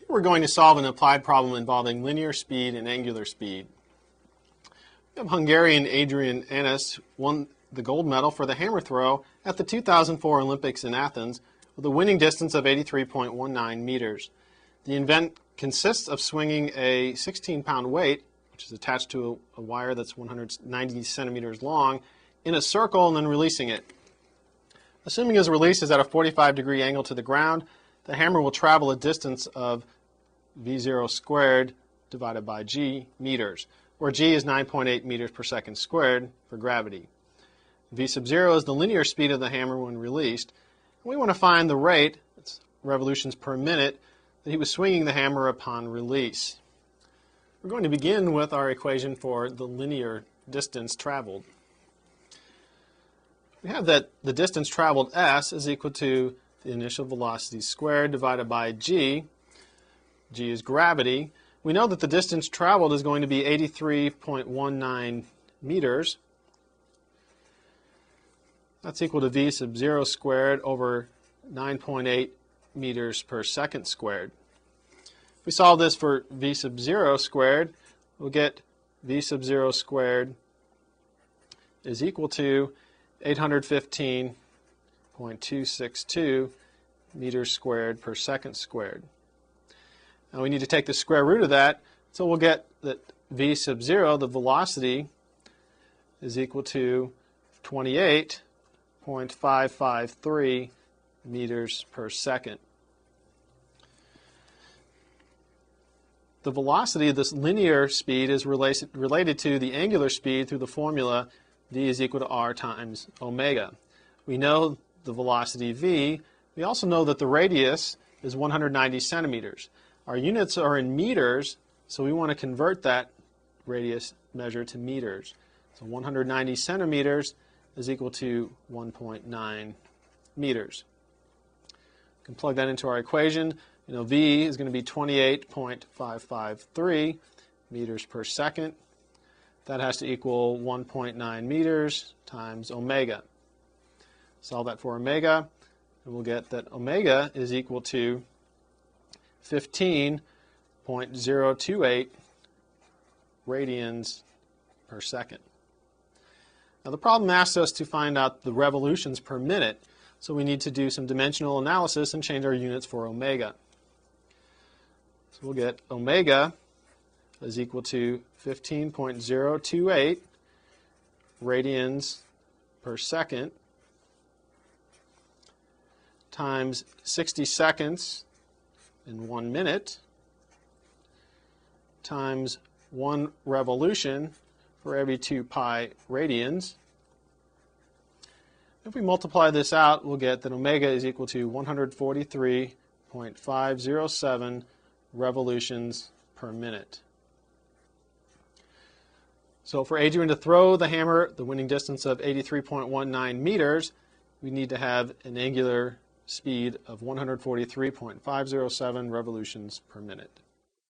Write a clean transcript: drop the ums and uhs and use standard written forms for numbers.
We're going to solve an applied problem involving linear speed and angular speed. We have Hungarian Adrian Anis won the gold medal for the hammer throw at the 2004 Olympics in Athens with a winning distance of 83.19 meters. The event consists of swinging a 16-pound weight, which is attached to a wire that's 190 centimeters long, in a circle and then releasing it. Assuming his release is at a 45-degree angle to the ground, the hammer will travel a distance of v0 squared divided by g meters, where g is 9.8 meters per second squared for gravity. V sub 0 is the linear speed of the hammer when released. And we want to find the rate, that's revolutions per minute, that he was swinging the hammer upon release. We're going to begin with our equation for the linear distance traveled. We have that the distance traveled s is equal to the initial velocity squared divided by g. G is gravity. We know that the distance traveled is going to be 83.19 meters. That's equal to v sub 0 squared over 9.8 meters per second squared. If we solve this for v sub 0 squared, we'll get v sub 0 squared is equal to 815.262 meters squared per second squared. Now we need to take the square root of that, so we'll get that v sub 0, the velocity, is equal to 28.553 meters per second. The velocity of this linear speed is related to the angular speed through the formula v is equal to r times omega. We know the velocity v. We also know that the radius is 190 centimeters. Our units are in meters, so we want to convert that radius measure to meters. So 190 centimeters is equal to 1.9 meters. We can plug that into our equation. V is going to be 28.553 meters per second. That has to equal 1.9 meters times omega. Solve that for omega, and we'll get that omega is equal to 15.028 radians per second. Now the problem asks us to find out the revolutions per minute, so we need to do some dimensional analysis and change our units for omega. So we'll get omega is equal to 15.028 radians per second times 60 seconds in 1 minute times 1 revolution for every 2 pi radians. If we multiply this out, we'll get that omega is equal to 143.507 revolutions per minute. So for Adrian to throw the hammer the winning distance of 83.19 meters, we need to have an angular speed of 143.507 revolutions per minute.